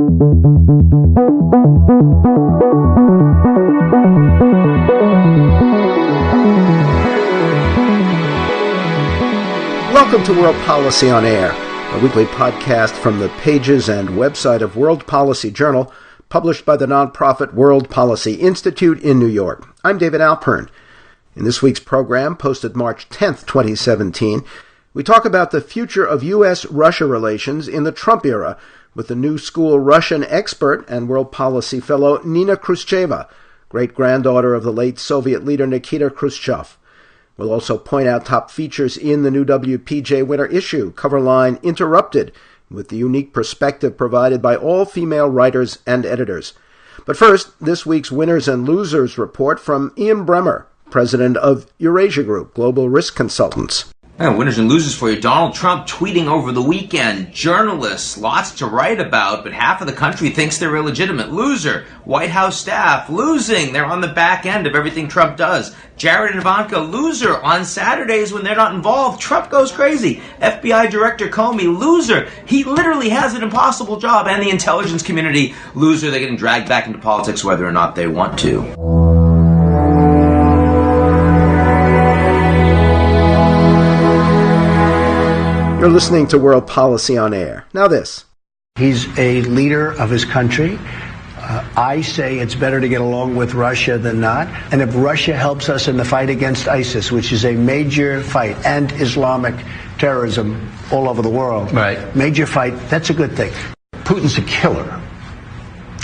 Welcome to World Policy on Air, a weekly podcast from the pages and website of World Policy Journal, published by the nonprofit World Policy Institute in New York. I'm David Alpern. In this week's program, posted March 10th, 2017, we talk about the future of U.S. Russia relations in the Trump era with the new school Russian expert and world policy fellow Nina Khrushcheva, great-granddaughter of the late Soviet leader Nikita Khrushchev. We'll also point out top features in the new WPJ winter issue, cover line Interrupted, with the unique perspective provided by all female writers and editors. But first, this week's Winners and Losers report from Ian Bremmer, president of Eurasia Group, Global Risk Consultants. Winners and losers for you. Donald Trump tweeting over the weekend. Journalists, lots to write about, but half of the country thinks they're illegitimate. Loser. White House staff, losing. They're on the back end of everything Trump does. Jared and Ivanka, loser. On Saturdays when they're not involved, Trump goes crazy. FBI Director Comey, loser. He literally has an impossible job. And the intelligence community, loser. They're getting dragged back into politics whether or not they want to. You're listening to World Policy on Air. Now this. He's a leader of his country. I say it's better to get along with Russia than not. And if Russia helps us in the fight against ISIS, which is a major fight, and Islamic terrorism all over the world, right, major fight, that's a good thing. Putin's a killer.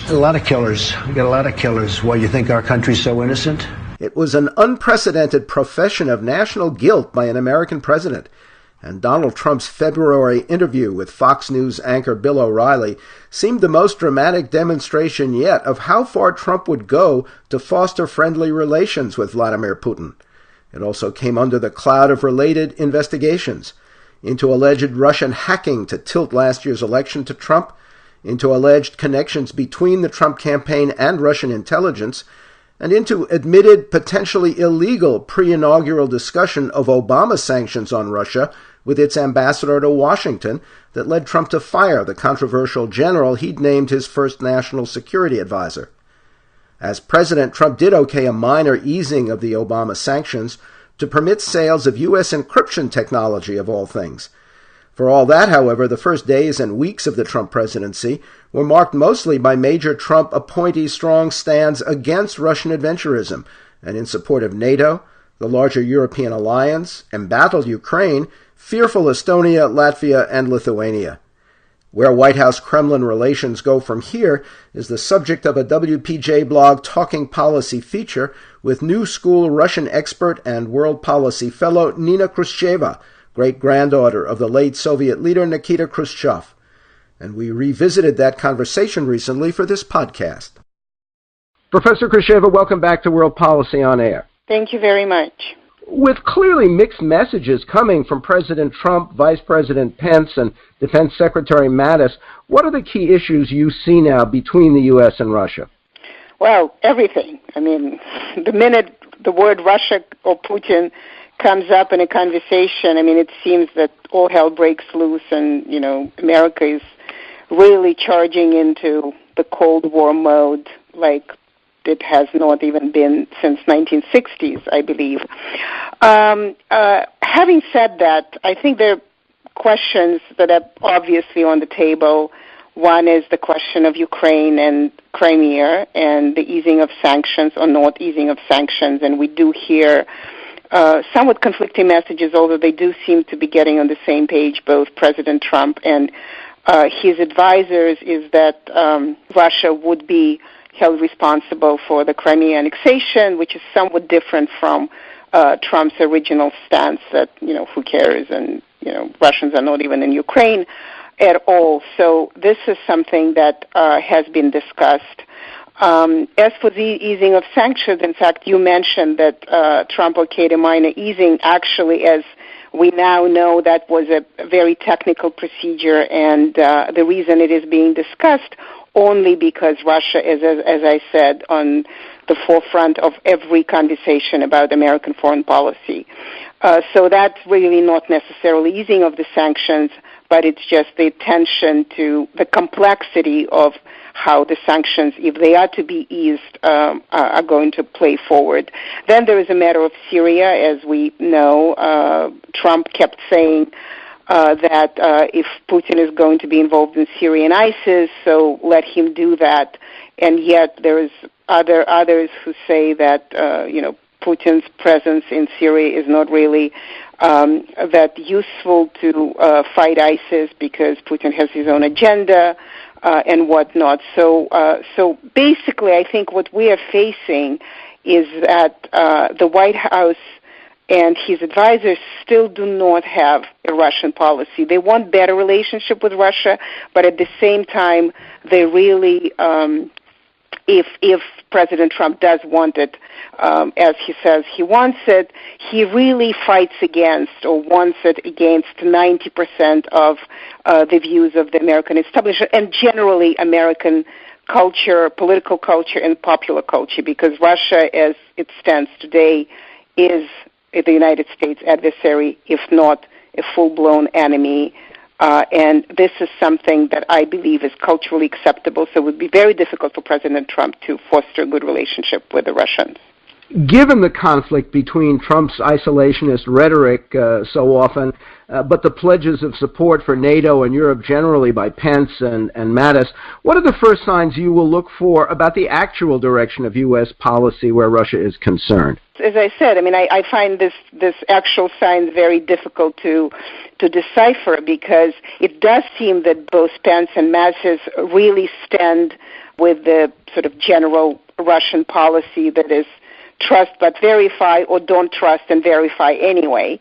A lot of killers. We got a lot of killers. Why, you think our country's so innocent? It was an unprecedented profession of national guilt by an American president. And Donald Trump's February interview with Fox News anchor Bill O'Reilly seemed the most dramatic demonstration yet of how far Trump would go to foster friendly relations with Vladimir Putin. It also came under the cloud of related investigations into alleged Russian hacking to tilt last year's election to Trump, into alleged connections between the Trump campaign and Russian intelligence, and into admitted potentially illegal pre-inaugural discussion of Obama sanctions on Russia with its ambassador to Washington that led Trump to fire the controversial general he'd named his first national security advisor. As president, Trump did okay a minor easing of the Obama sanctions to permit sales of U.S. encryption technology, of all things. For all that, however, the first days and weeks of the Trump presidency were marked mostly by major Trump appointees' strong stands against Russian adventurism and in support of NATO, the larger European alliance, embattled Ukraine, fearful Estonia, Latvia, and Lithuania. Where White House-Kremlin relations go from here is the subject of a WPJ blog Talking Policy feature with new school Russian expert and world policy fellow Nina Khrushcheva, great-granddaughter of the late Soviet leader Nikita Khrushchev. And we revisited that conversation recently for this podcast. Professor Khrushcheva, welcome back to World Policy on Air. Thank you very much. With clearly mixed messages coming from President Trump, Vice President Pence, and Defense Secretary Mattis, what are the key issues you see now between the U.S. and Russia? Well, everything. I mean, the minute the word Russia or Putin comes up in a conversation, I mean, it seems that all hell breaks loose and, America is really charging into the Cold War mode like it has not even been since 1960s, I believe. Having said that, I think there are questions that are obviously on the table. One is the question of Ukraine and Crimea and the easing of sanctions or not easing of sanctions, and we do hear somewhat conflicting messages, although they do seem to be getting on the same page, both President Trump and his advisors, is that Russia would be held responsible for the Crimea annexation, which is somewhat different from Trump's original stance that, who cares, and, Russians are not even in Ukraine at all. So this is something that has been discussed. As for the easing of sanctions, in fact, you mentioned that Trump okayed a minor easing. Actually, as we now know, that was a very technical procedure, and the reason it is being discussed only because Russia is, as I said, on the forefront of every conversation about American foreign policy. So that's really not necessarily easing of the sanctions, but it's just the attention to the complexity of how the sanctions, if they are to be eased, are going to play forward. Then there is a matter of Syria. As we know, Trump kept saying that if Putin is going to be involved in Syrian ISIS, so let him do that. And yet there is others who say that Putin's presence in Syria is not really that useful to fight ISIS because Putin has his own agenda and whatnot. So basically, I think what we are facing is that the White House and his advisors still do not have a Russian policy. They want better relationship with Russia, but at the same time, they really, if President Trump does want it, as he says he wants it, he really fights against or wants it against 90% of the views of the American establishment and generally American culture, political culture, and popular culture, because Russia, as it stands today, is the United States adversary, if not a full-blown enemy. And this is something that I believe is culturally acceptable, so it would be very difficult for President Trump to foster a good relationship with the Russians. Given the conflict between Trump's isolationist rhetoric so often, but the pledges of support for NATO and Europe generally by Pence and Mattis, what are the first signs you will look for about the actual direction of U.S. policy where Russia is concerned? As I said, I find this actual signs very difficult to decipher, because it does seem that both Pence and Mattis really stand with the sort of general Russian policy that is trust but verify, or don't trust and verify anyway.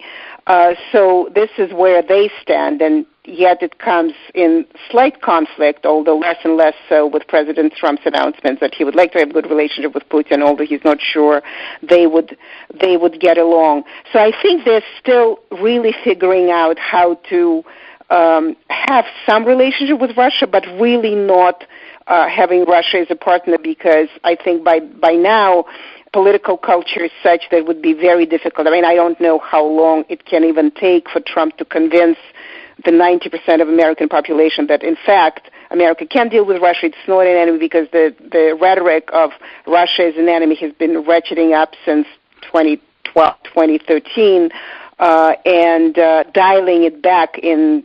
So this is where they stand, and yet it comes in slight conflict, although less and less so, with President Trump's announcements that he would like to have a good relationship with Putin, although he's not sure they would get along. So I think they're still really figuring out how to have some relationship with Russia, but really not having Russia as a partner, because I think by now political culture is such that it would be very difficult. I don't know how long it can even take for Trump to convince the 90% of American population that, in fact, America can deal with Russia. It's not an enemy, because the rhetoric of Russia as an enemy has been ratcheting up since 2012, 2013, and dialing it back in,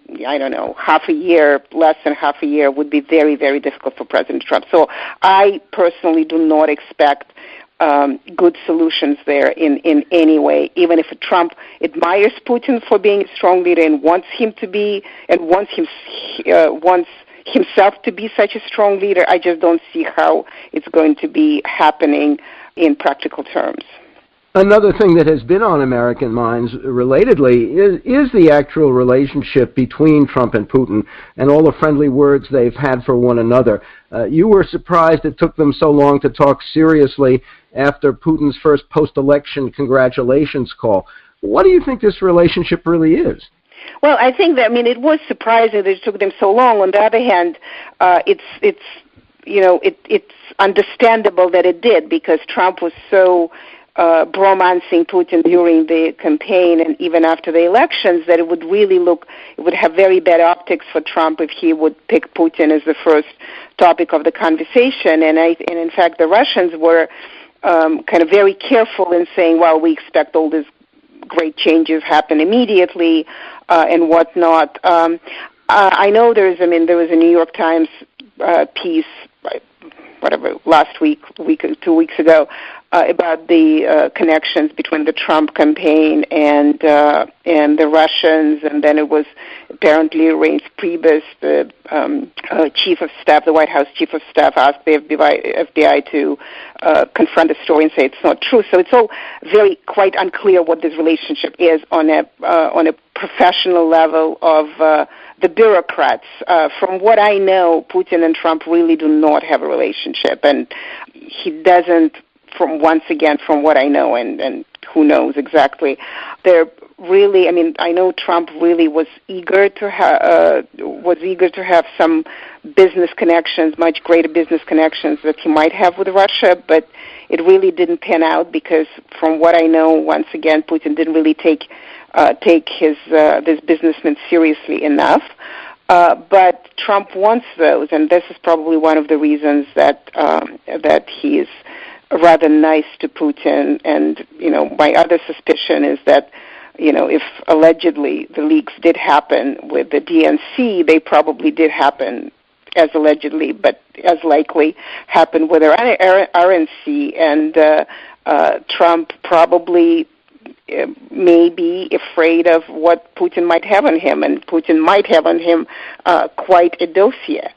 half a year, less than half a year, would be very, very difficult for President Trump. So I personally do not expect good solutions there in any way, even if Trump admires Putin for being a strong leader and wants him to be, and wants himself to be such a strong leader. I just don't see how it's going to be happening in practical terms. Another thing that has been on American minds, relatedly, is the actual relationship between Trump and Putin and all the friendly words they've had for one another. You were surprised it took them so long to talk seriously after Putin's first post-election congratulations call. What do you think this relationship really is? Well, I think that, it was surprising that it took them so long. On the other hand, it's understandable that it did, because Trump was so bromancing Putin during the campaign and even after the elections, that it would have very bad optics for Trump if he would pick Putin as the first topic of the conversation. And in fact, the Russians were kind of very careful in saying, well, we expect all these great changes happen immediately and whatnot. I know there was a New York Times piece, last week, 2 weeks ago, about the connections between the Trump campaign and the Russians, and then it was apparently Reince Priebus, the chief of staff, the White House chief of staff, asked the FBI to confront the story and say it's not true. So it's all quite unclear what this relationship is on a professional level of the bureaucrats. From what I know, Putin and Trump really do not have a relationship, and he doesn't. From what I know, and who knows exactly, they're really. I know Trump really was eager to have some business connections, much greater business connections that he might have with Russia, but it really didn't pan out, because from what I know, once again, Putin didn't really take take this businessman seriously enough. But Trump wants those, and this is probably one of the reasons that he is rather nice to Putin. And my other suspicion is that if allegedly the leaks did happen with the DNC, they probably did happen as allegedly, but as likely happened with RNC, and Trump probably may be afraid of what Putin might have on him, and Putin might have on him quite a dossier.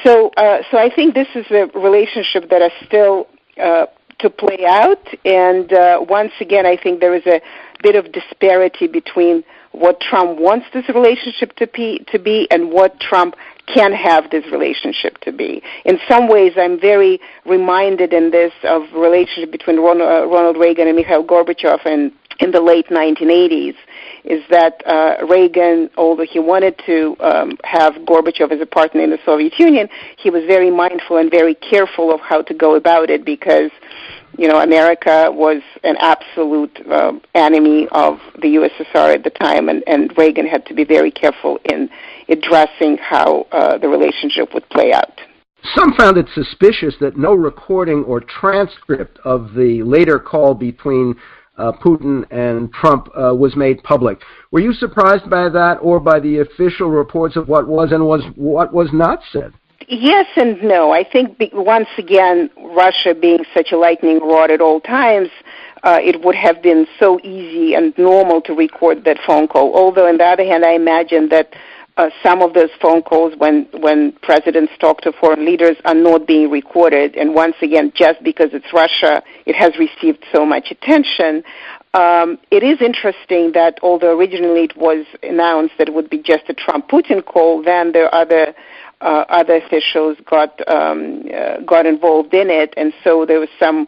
So I think this is a relationship that is still to play out, and once again, I think there is a bit of disparity between what Trump wants this relationship to be and what Trump can have this relationship to be. In some ways, I'm very reminded in this of the relationship between Ronald Reagan and Mikhail Gorbachev in the late 1980s, is that Reagan, although he wanted to have Gorbachev as a partner in the Soviet Union, he was very mindful and very careful of how to go about it because, America was an absolute enemy of the USSR at the time, and Reagan had to be very careful in addressing how the relationship would play out. Some found it suspicious that no recording or transcript of the later call between Putin and Trump was made public. Were you surprised by that, or by the official reports of what was and what was not said? Yes and no. I think once again, Russia being such a lightning rod at all times, it would have been so easy and normal to record that phone call. Although, on the other hand, I imagine that some of those phone calls when presidents talk to foreign leaders are not being recorded. And once again, just because it's Russia, it has received so much attention. It is interesting that although originally it was announced that it would be just a Trump-Putin call, then there are other officials got involved in it, and so there was some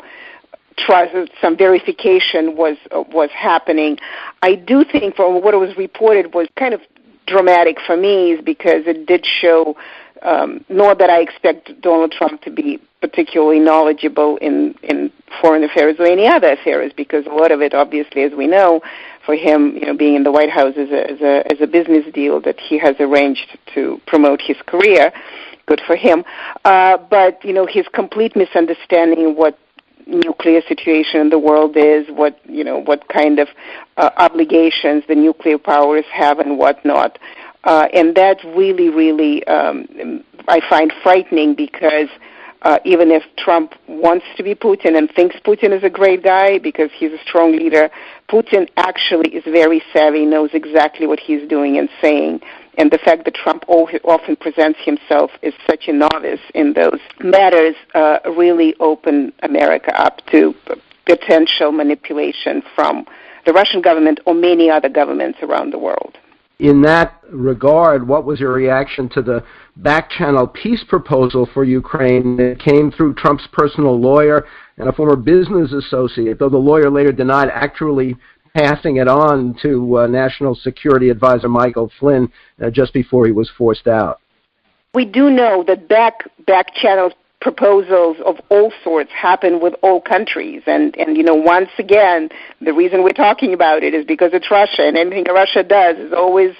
verification was happening. I do think from what was reported was kind of dramatic for me, is because it did show, not that I expect Donald Trump to be particularly knowledgeable in foreign affairs or any other affairs, because a lot of it, obviously, as we know, for him, being in the White House is a business deal that he has arranged to promote his career. Good for him. But his complete misunderstanding of what nuclear situation in the world is, what kind of obligations the nuclear powers have and whatnot, and that really, I find frightening, because even if Trump wants to be Putin and thinks Putin is a great guy because he's a strong leader, Putin actually is very savvy, knows exactly what he's doing and saying. And the fact that Trump often presents himself as such a novice in those matters really open America up to potential manipulation from the Russian government or many other governments around the world. In that regard, what was your reaction to the Backchannel peace proposal for Ukraine that came through Trump's personal lawyer and a former business associate, though the lawyer later denied actually passing it on to National Security Advisor Michael Flynn just before he was forced out? We do know that Backchannel proposals of all sorts happen with all countries, and once again, the reason we're talking about it is because it's Russia, and anything Russia does is always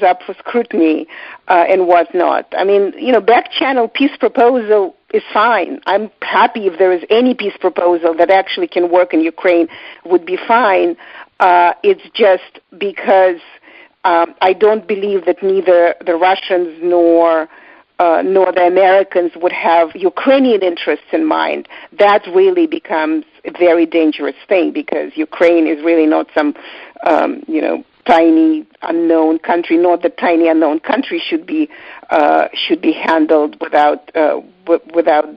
up for scrutiny and whatnot. I mean, Backchannel peace proposal is fine. I'm happy if there is any peace proposal that actually can work in Ukraine, would be fine. It's just because I don't believe that neither the Russians nor the Americans would have Ukrainian interests in mind. That really becomes a very dangerous thing, because Ukraine is really not some, tiny unknown country. Not that tiny unknown country should be handled without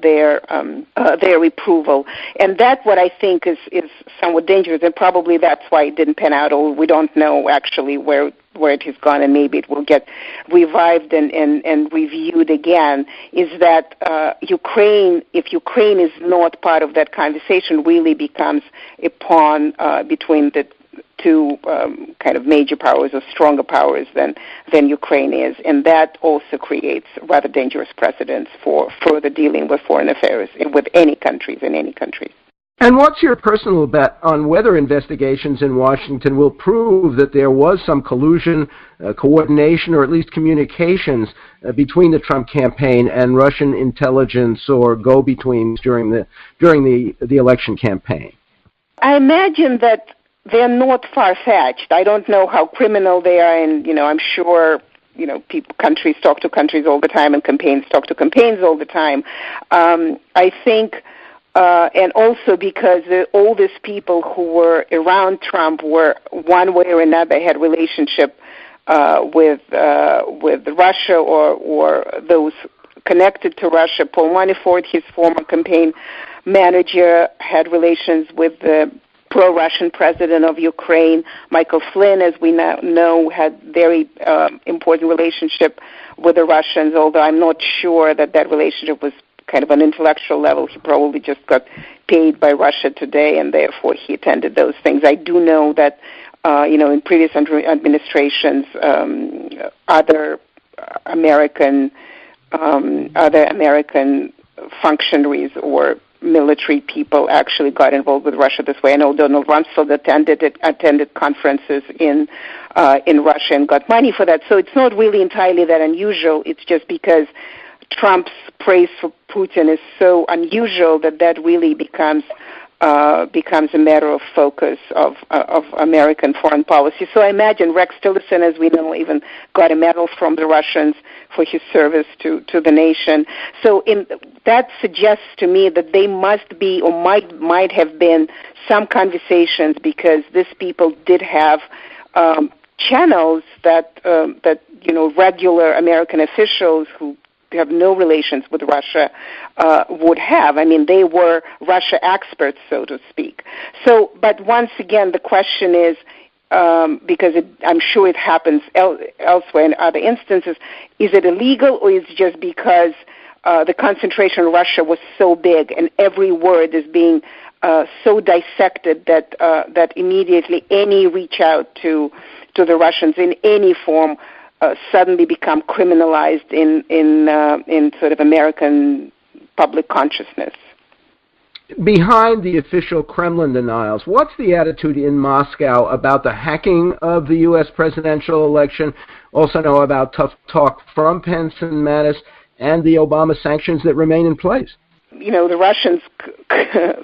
their approval. And that's what I think is somewhat dangerous, and probably that's why it didn't pan out, or we don't know actually where it has gone, and maybe it will get revived and reviewed again, is that if Ukraine is not part of that conversation, really becomes a pawn between the two kind of major powers or stronger powers than Ukraine is, and that also creates rather dangerous precedents for further dealing with foreign affairs with any countries in any country. And what's your personal bet on whether investigations in Washington will prove that there was some collusion, coordination, or at least communications between the Trump campaign and Russian intelligence or go-betweens during the election campaign? I imagine that they're not far-fetched. I don't know how criminal they are, and I'm sure countries talk to countries all the time, and campaigns talk to campaigns all the time. I think. And also because all these people who were around Trump were one way or another had relationship with Russia or those connected to Russia. Paul Manafort, his former campaign manager, had relations with the pro-Russian president of Ukraine. Michael Flynn, as we now know, had very important relationship with the Russians, although I'm not sure that relationship was kind of an intellectual level. He probably just got paid by Russia Today, and therefore he attended those things. I do know that, in previous administrations, other American functionaries or military people actually got involved with Russia this way. I know Donald Rumsfeld attended conferences in Russia and got money for that. So it's not really entirely that unusual. It's just because Trump's praise for Putin is so unusual that really becomes a matter of focus of American foreign policy. So I imagine Rex Tillerson, as we know, even got a medal from the Russians for his service to the nation. So that suggests to me that they must be or might have been some conversations, because these people did have channels that regular American officials who have no relations with Russia would have. I mean, they were Russia experts, so to speak. So, but once again, the question is, because I'm sure it happens elsewhere in other instances, is it illegal, or is it just because the concentration in Russia was so big and every word is being so dissected that immediately any reach out to the Russians in any form suddenly become criminalized in sort of American public consciousness? Behind the official Kremlin denials, what's the attitude in Moscow about the hacking of the U.S. presidential election? Also know about tough talk from Pence and Mattis and the Obama sanctions that remain in place. The Russians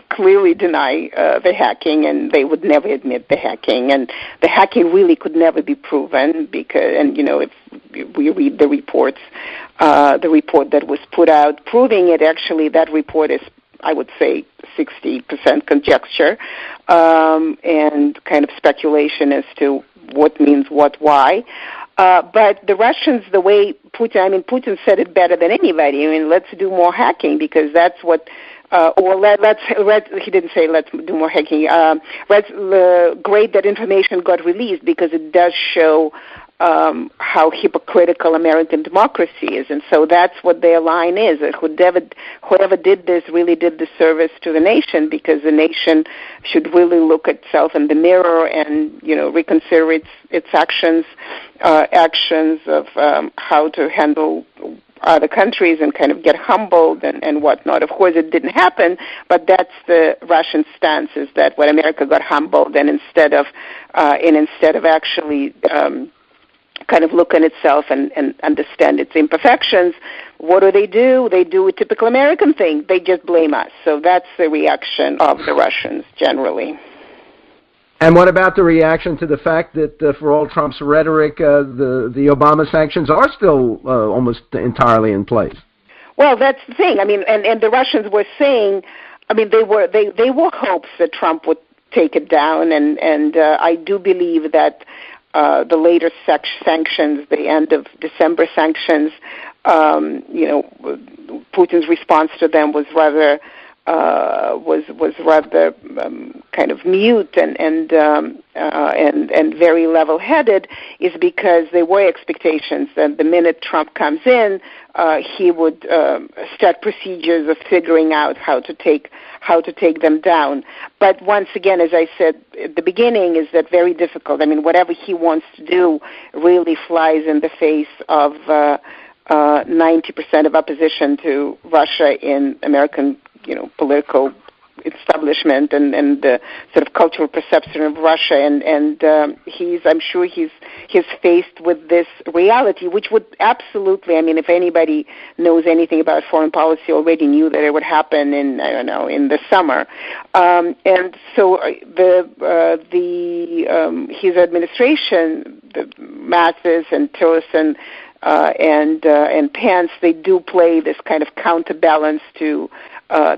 clearly deny the hacking, and they would never admit the hacking, and the hacking really could never be proven if we read the reports, the report that was put out proving it, actually that report is, I would say, 60% conjecture and kind of speculation as to what means what, why. But the Russians, the way Putin said it better than anybody. Let's do more hacking, because that's what, he didn't say let's do more hacking. Great that information got released, because it does show how hypocritical American democracy is. And so that's what their line is. Whoever did this really did the service to the nation, because the nation should really look at itself in the mirror and, reconsider its actions of how to handle other countries and kind of get humbled and whatnot. Of course, it didn't happen, but that's the Russian stance, is that when America got humbled, and instead of actually kind of look at itself and understand its imperfections, what do? They do a typical American thing. They just blame us. So that's the reaction of the Russians generally. And what about the reaction to the fact that for all Trump's rhetoric, the Obama sanctions are still almost entirely in place? Well, that's the thing. And the Russians were saying, they were hopes that Trump would take it down, and I do believe that the later sanctions, the end of December sanctions, Putin's response to them was rather kind of mute and very level-headed, is because there were expectations that the minute Trump comes in, he would start procedures of figuring out how to take them down. But once again, as I said at the beginning, is that very difficult. Whatever he wants to do really flies in the face of 90% of opposition to Russia in American political establishment and the sort of cultural perception of Russia, and I'm sure he's faced with this reality, which would absolutely, I mean, if anybody knows anything about foreign policy, already knew that it would happen in the summer, and so his administration, the Mattis and Tillerson and Pence, they do play this kind of counterbalance to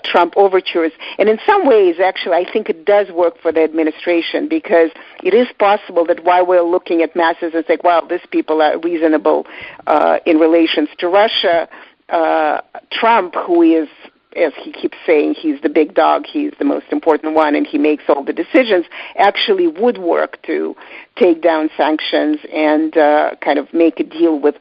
Trump overtures. And in some ways, actually, I think it does work for the administration, because it is possible that while we're looking at Mattis and saying, well, these people are reasonable in relations to Russia, Trump, who is, as he keeps saying, he's the big dog, he's the most important one, and he makes all the decisions, actually would work to take down sanctions and kind of make a deal with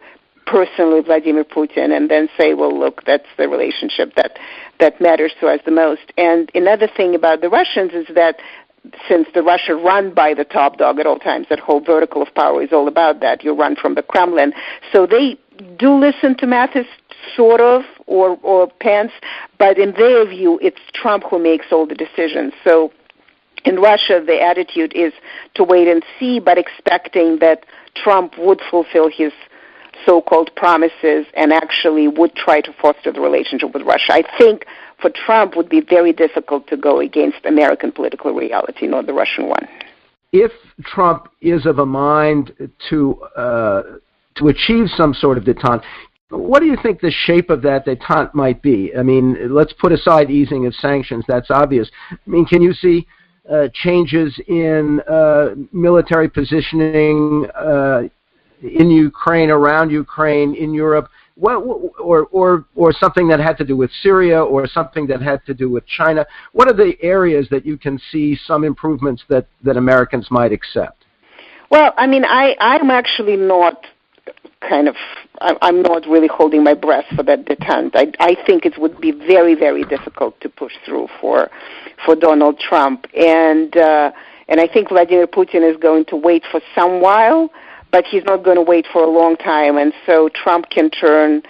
personally Vladimir Putin, and then say, well, look, that's the relationship that matters to us the most. And another thing about the Russians is that since the Russia run by the top dog at all times, that whole vertical of power is all about that. You run from the Kremlin. So they do listen to Mattis, sort of, or Pence, but in their view, it's Trump who makes all the decisions. So in Russia, the attitude is to wait and see, but expecting that Trump would fulfill his so-called promises and actually would try to foster the relationship with Russia. I think for Trump would be very difficult to go against American political reality, not the Russian one. If Trump is of a mind to achieve some sort of détente, what do you think the shape of that détente might be? I mean, let's put aside easing of sanctions. That's obvious. I mean, can you see changes in military positioning in Ukraine, around Ukraine, in Europe, or something that had to do with Syria, or something that had to do with China? What are the areas that you can see some improvements that Americans might accept? Well, I mean, I'm actually not I'm not really holding my breath for that détente. I think it would be very, very difficult to push through for Donald Trump, and I think Vladimir Putin is going to wait for some while, but he's not going to wait for a long time, and so Trump can turn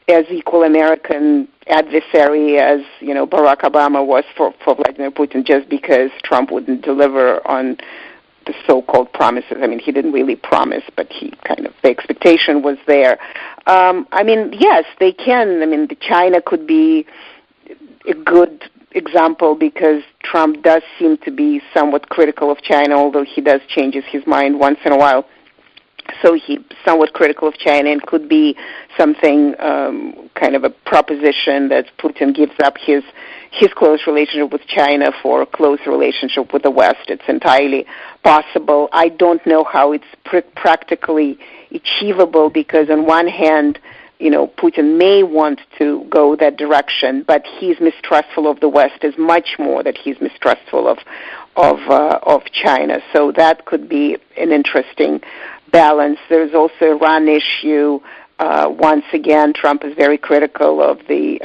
as equal American adversary as, Barack Obama was for Vladimir Putin, just because Trump wouldn't deliver on the so-called promises. I mean, he didn't really promise, but the expectation was there. I mean, yes, they can. I mean, China could be a good example, because Trump does seem to be somewhat critical of China, although he does changes his mind once in a while. So he's somewhat critical of China, and could be something, kind of a proposition that Putin gives up his close relationship with China for a close relationship with the West. It's entirely possible. I don't know how it's practically achievable, because on one hand, Putin may want to go that direction, but he's mistrustful of the West as much more that he's mistrustful of China. So that could be an interesting balance. There's also Iran issue. Once again, Trump is very critical of the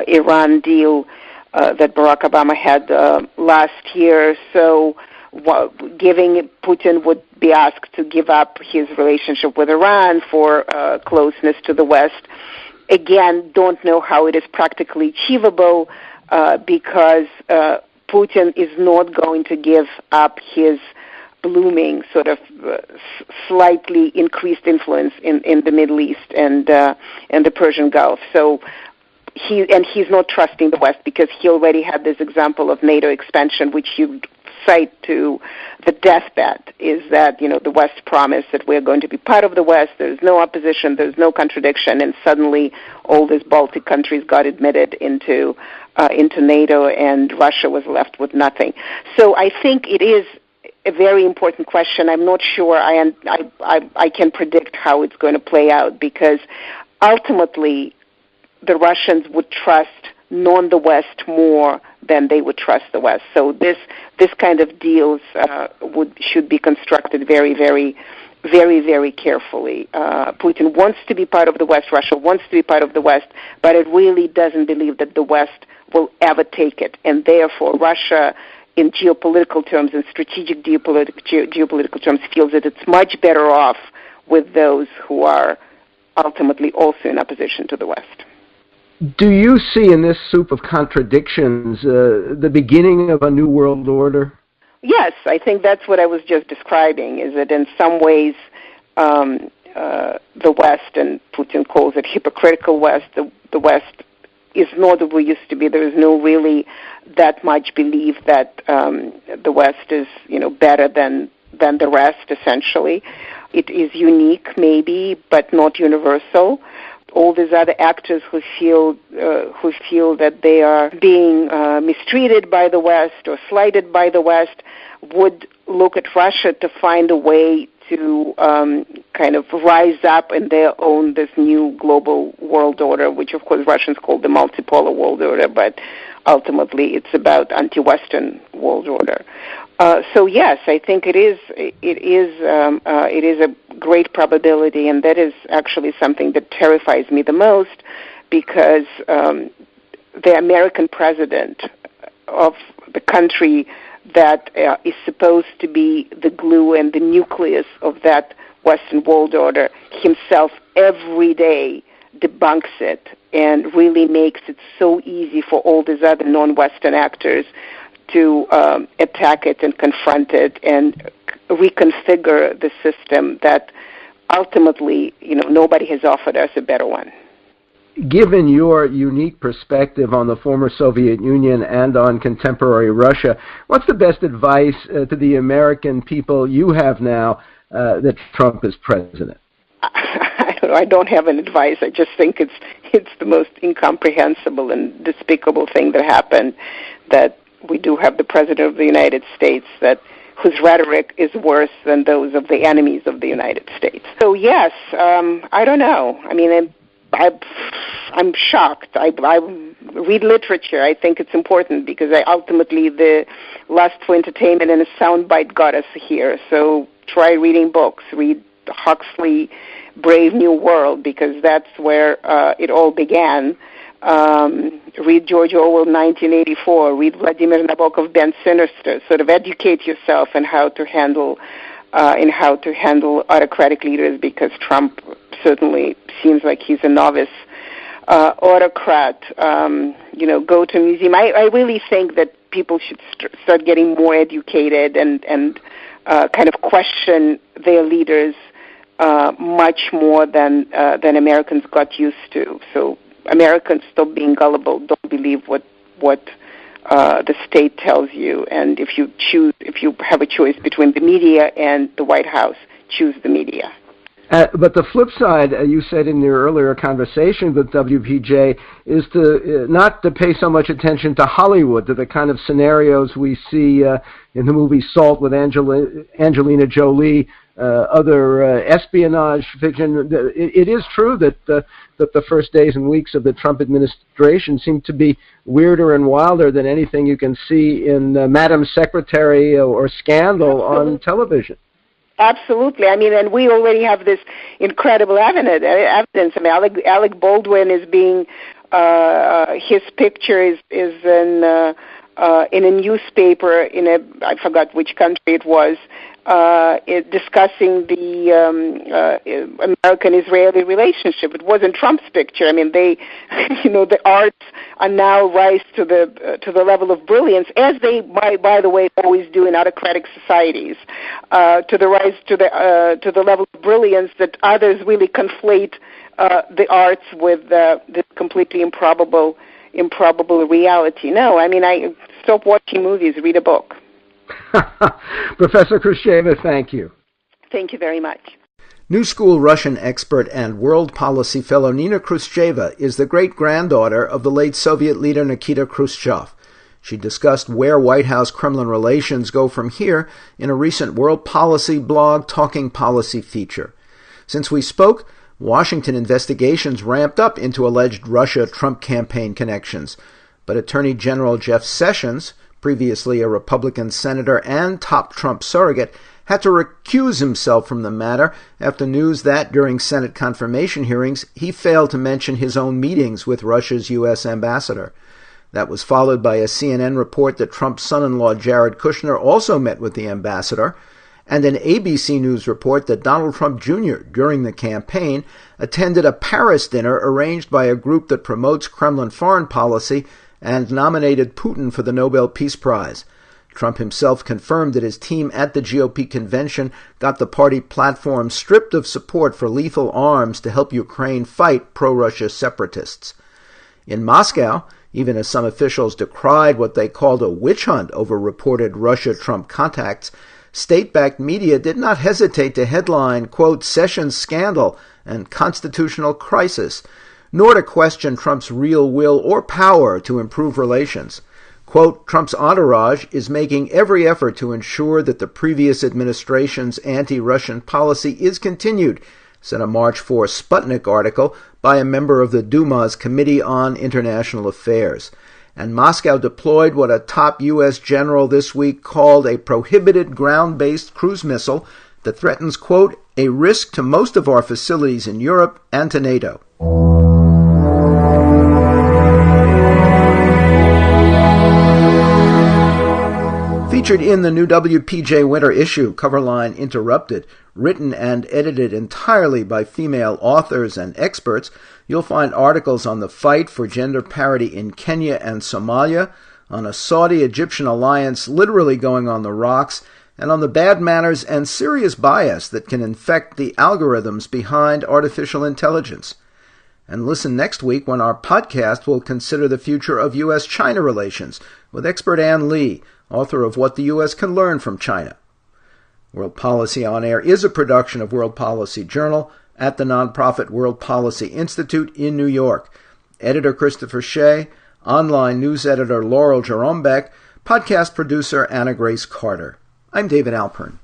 Iran deal that Barack Obama had last year. So Putin would be asked to give up his relationship with Iran for closeness to the West. Again, don't know how it is practically achievable, because Putin is not going to give up his blooming sort of slightly increased influence in the Middle East and the Persian Gulf. So he's not trusting the West, because he already had this example of NATO expansion, which you cite to the deathbed, is that the West promised that we're going to be part of the West. There's no opposition, there's no contradiction, and suddenly all these Baltic countries got admitted into NATO, and Russia was left with nothing. So I think it is a very important question. I'm not sure I can predict how it's going to play out, because ultimately the Russians would trust the West more than they would trust the West. So this kind of deals should be constructed very, very, very, very carefully. Putin wants to be part of the West. Russia wants to be part of the West, but it really doesn't believe that the West will ever take it, and therefore Russia, in geopolitical terms and strategic geopolitical terms, feels that it's much better off with those who are ultimately also in opposition to the West. Do you see in this soup of contradictions the beginning of a new world order? Yes, I think that's what I was just describing, is that in some ways the West, and Putin calls it hypocritical West, the West is not what we used to be. There is no really that much belief that the West is, better than the rest, essentially. It is unique, maybe, but not universal. All these other actors who feel that they are being mistreated by the West or slighted by the West would look at Russia to find a way to kind of rise up in their own this new global world order, which of course Russians call the multipolar world order, but ultimately it's about anti-Western world order. So yes, I think it is a great probability, and that is actually something that terrifies me the most, because the American president of the country that is supposed to be the glue and the nucleus of that Western world order himself every day debunks it and really makes it so easy for all these other non-Western actors to attack it and confront it and reconfigure the system that ultimately, nobody has offered us a better one. Given your unique perspective on the former Soviet Union and on contemporary Russia, what's the best advice to the American people you have now that Trump is president? I don't know. I don't have an advice. I just think it's the most incomprehensible and despicable thing that happened, that we do have the President of the United States whose rhetoric is worse than those of the enemies of the United States. So yes, I don't know. I mean, I'm shocked. I read literature. I think it's important because ultimately the lust for entertainment and a soundbite got us here. So try reading books. Read Huxley, Brave New World, because that's where it all began. Read George Orwell, 1984. Read Vladimir Nabokov, Ben Sinister. Sort of educate yourself in how to handle autocratic leaders, because Trump certainly seems like he's a novice autocrat. Go to a museum. I really think that people should start getting more educated and kind of question their leaders much more than Americans got used to. So Americans, stop being gullible. Don't believe what the state tells you. And if you have a choice between the media and the White House, choose the media. But the flip side, you said in your earlier conversation with WPJ, is not to pay so much attention to Hollywood, to the kind of scenarios we see in the movie Salt with Angelina Jolie, other espionage fiction. It is true that the first days and weeks of the Trump administration seem to be weirder and wilder than anything you can see in Madam Secretary or Scandal on television. Absolutely. I mean, and we already have this incredible evidence. I mean, Alec Baldwin is being, his picture is in a newspaper I forgot which country it was, discussing the American-Israeli relationship. It wasn't Trump's picture. I mean, they, the arts are now rise to the level of brilliance, as they, by the way, always do in autocratic societies, to the level of brilliance that others really conflate the arts with this completely improbable reality. No, I mean, stop watching movies, read a book. Professor Khrushcheva, thank you. Thank you very much. New School Russian expert and world policy fellow Nina Khrushcheva is the great-granddaughter of the late Soviet leader Nikita Khrushchev. She discussed where White House-Kremlin relations go from here in a recent World Policy blog Talking Policy feature. Since we spoke, Washington investigations ramped up into alleged Russia-Trump campaign connections, but Attorney General Jeff Sessions, previously a Republican senator and top Trump surrogate, had to recuse himself from the matter after news that, during Senate confirmation hearings, he failed to mention his own meetings with Russia's U.S. ambassador. That was followed by a CNN report that Trump's son-in-law Jared Kushner also met with the ambassador, and an ABC News report that Donald Trump Jr., during the campaign, attended a Paris dinner arranged by a group that promotes Kremlin foreign policy and nominated Putin for the Nobel Peace Prize. Trump himself confirmed that his team at the GOP convention got the party platform stripped of support for lethal arms to help Ukraine fight pro-Russia separatists. In Moscow, even as some officials decried what they called a witch hunt over reported Russia-Trump contacts, state-backed media did not hesitate to headline, quote, Sessions scandal and constitutional crisis, nor to question Trump's real will or power to improve relations. Quote, Trump's entourage is making every effort to ensure that the previous administration's anti-Russian policy is continued, said a March 4 Sputnik article by a member of the Duma's Committee on International Affairs. And Moscow deployed what a top U.S. general this week called a prohibited ground-based cruise missile that threatens, quote, a risk to most of our facilities in Europe and to NATO. Featured in the new WPJ winter issue, Coverline Interrupted, written and edited entirely by female authors and experts, you'll find articles on the fight for gender parity in Kenya and Somalia, on a Saudi-Egyptian alliance literally going on the rocks, and on the bad manners and serious bias that can infect the algorithms behind artificial intelligence. And listen next week when our podcast will consider the future of U.S.-China relations with expert Ann Lee, author of What the U.S. Can Learn from China. World Policy On Air is a production of World Policy Journal at the nonprofit World Policy Institute in New York. Editor Christopher Shea, online news editor Laurel Jerome-Beck, podcast producer Anna Grace Carter. I'm David Alpern.